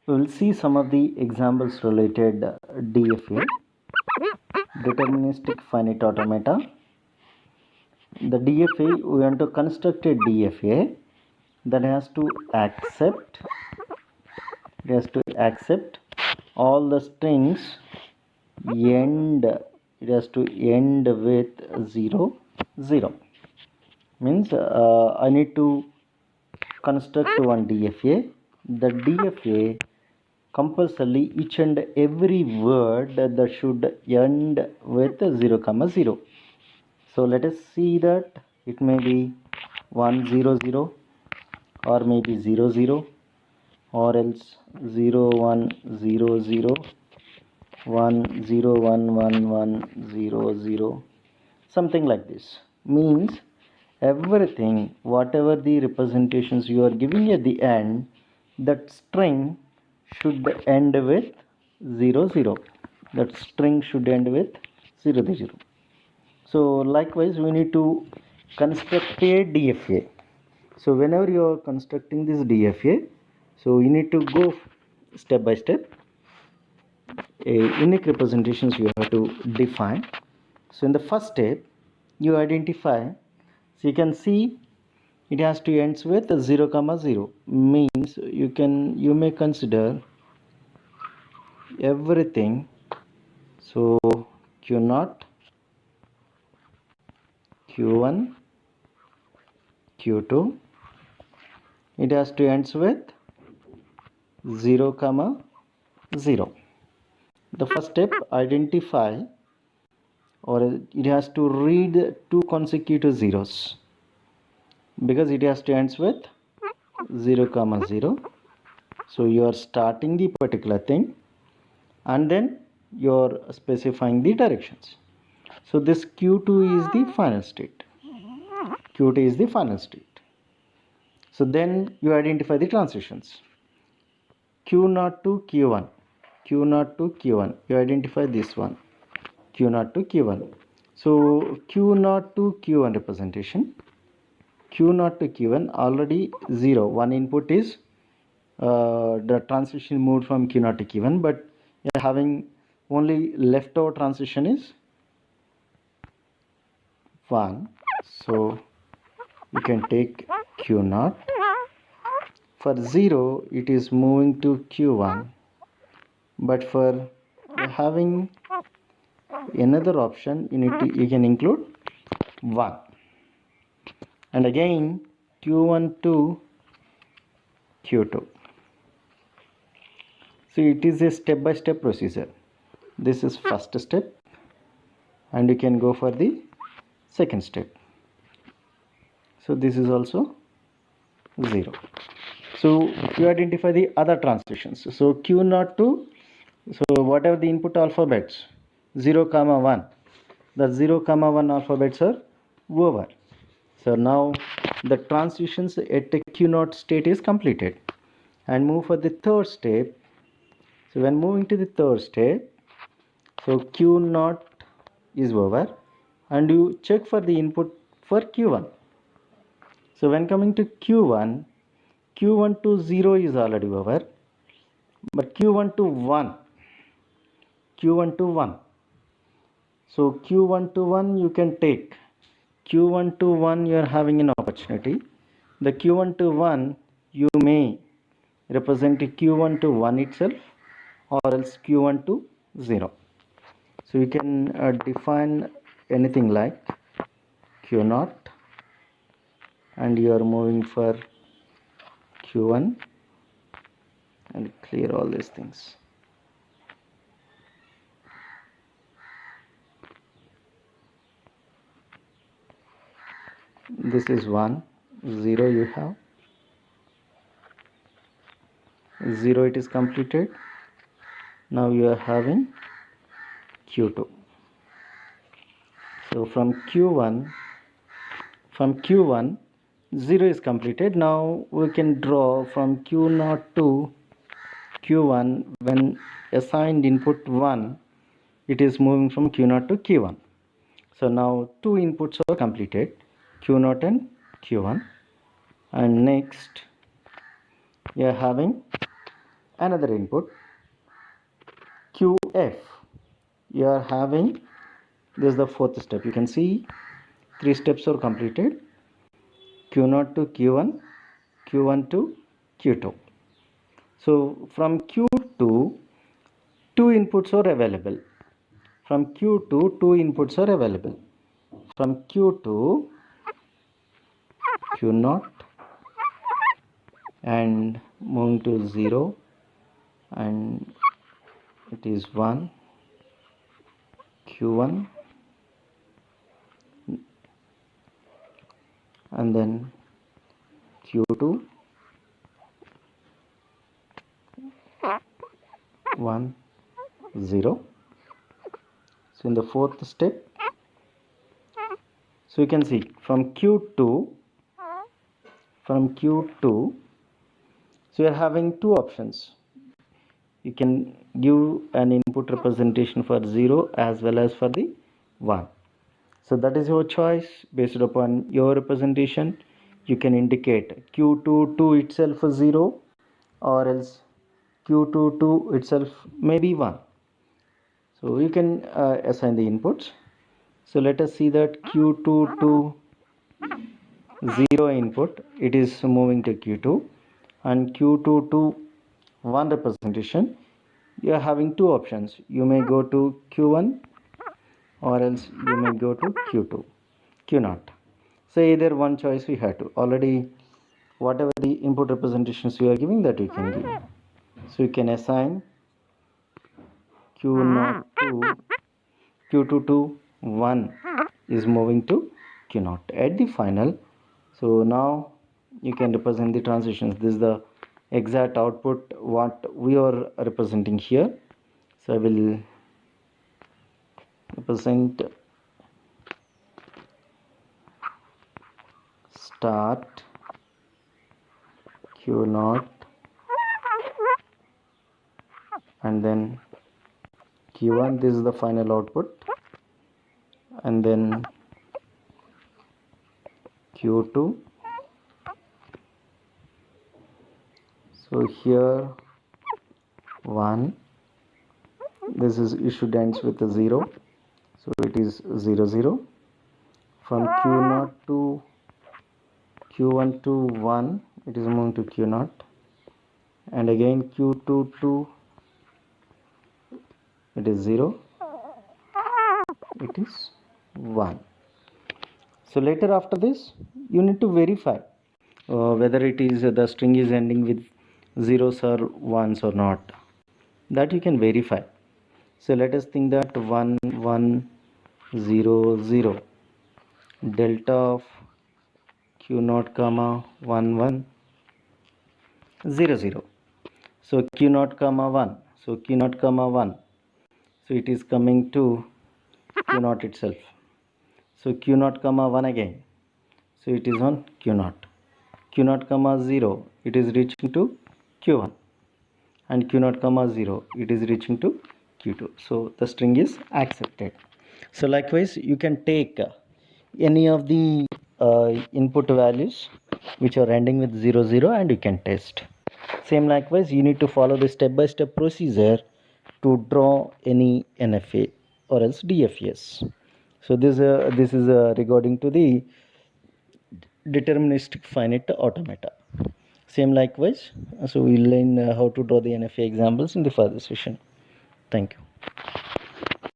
We will see some of the examples related DFA, deterministic finite automata. The DFA, we want to construct a DFA that has to accept all the strings end, it has to end with 0 0. Means I need to construct one DFA. The DFA compulsorily each and every word that should end with 0 comma 0. So let us see that it may be 1 0 0 or maybe 0 0 or else 0 1 0 0 1 0 1 1 1 0 0, something like this. Means everything, whatever the representations you are giving at the end, that string should end with 0 0. That string should end with 0 0. So likewise we need to construct a DFA. So whenever you are constructing this DFA, so you need to go step by step. A unique representations you have to define. So in the first step you identify, so you can see it has to ends with 0 comma 0. Means you may consider everything. So Q0, Q1, Q2, it has to ends with 0 comma 0. The first step, identify, or it has to read two consecutive zeros because it has to ends with 0 comma 0. So you are starting the particular thing and then you are specifying the directions. So this Q2 is the final state. Q2 is the final state. So then you identify the transitions. Q0 to Q1, Q0 to Q1. You identify this one, Q0 to Q1. So Q0 to Q1 representation. Q0 to Q1 already 0. One input is the transition moved from Q0 to Q1, but having only leftover transition is 1. So you can take Q0. For 0 it is moving to Q1, but for having another option you can include 1, and again Q1 to Q2. So it is a step-by-step procedure. This is first step and you can go for the second step. So this is also 0. So you identify the other transitions. So Q0 to, so whatever the input alphabets 0 comma 1, the 0 comma 1 alphabets are over. So now the transitions at the Q0 state is completed, and move for the third step. So when moving to the third step, so Q0 is over and you check for the input for Q1. So when coming to Q1, Q1 to 0 is already over, but Q1 to 1, Q1 to 1. So Q1 to 1 you can take. Q1 to 1 you are having an opportunity. The Q1 to 1 you may represent Q1 to 1 itself or else Q1 to 0. So you can define anything like Q0 and you are moving for Q1 and clear all these things. This is 1, 0 you have, 0 it is completed. Now you are having Q2. So from Q1 0 is completed. Now we can draw from Q0 to Q1. When assigned input 1, it is moving from Q0 to Q1. So now two inputs are completed, Q0 and Q1, and next we are having another input QF. You are having, this is the fourth step. You can see 3 steps are completed. Q0 to Q1, Q1 to Q2. So from Q2, 2 inputs are available. From Q2, 2 inputs are available. From Q2, Q0 and moving to 0, and it is 1, Q1, and then Q2, 1, 0. So in the fourth step, so you can see from Q2, so you are having 2 options. You can give an input representation for 0 as well as for the 1. So that is your choice. Based upon your representation, you can indicate Q2 2 itself is 0, or else Q2 2 itself may be 1. So you can assign the inputs. So let us see that Q2 to 0 input, it is moving to Q2, and Q2 to 1 representation, you are having 2 options. You may go to Q1, or else you may go to Q2, Q0. So either one choice we have to. Already whatever the input representations you are giving, that you can give. So you can assign Q0 to Q2 to 1 is moving to Q0 at the final. So now you can represent the transitions. This is the exact output what we are representing here. So I will represent start Q0 and then Q1. This is the final output, and then Q2. So here 1, this is issued ends with a 0, so it is 0 0. From Q0 to Q1 to 1, it is moving to Q0, and again Q2 to, it is 0, it is 1. So later after this, you need to verify whether it is the string is ending with zeros or ones or not. That you can verify. So let us think that 1 1 0 0 delta of Q0 comma 1 1 0 0. So Q0 comma 1. So Q0 comma 1. So it is coming to Q0 itself. So Q0 comma 1 again. So it is on Q0. Q0 comma 0. It is reaching to Q1. And Q0 comma 0. It is reaching to Q2. So the string is accepted. So likewise, you can take any of the input values which are ending with 0 0, and you can test. Same likewise, you need to follow the step-by-step procedure to draw any NFA or else DFS. So this is regarding to the deterministic finite automata. Same likewise, so we'll learn how to draw the NFA examples in the further session. Thank you.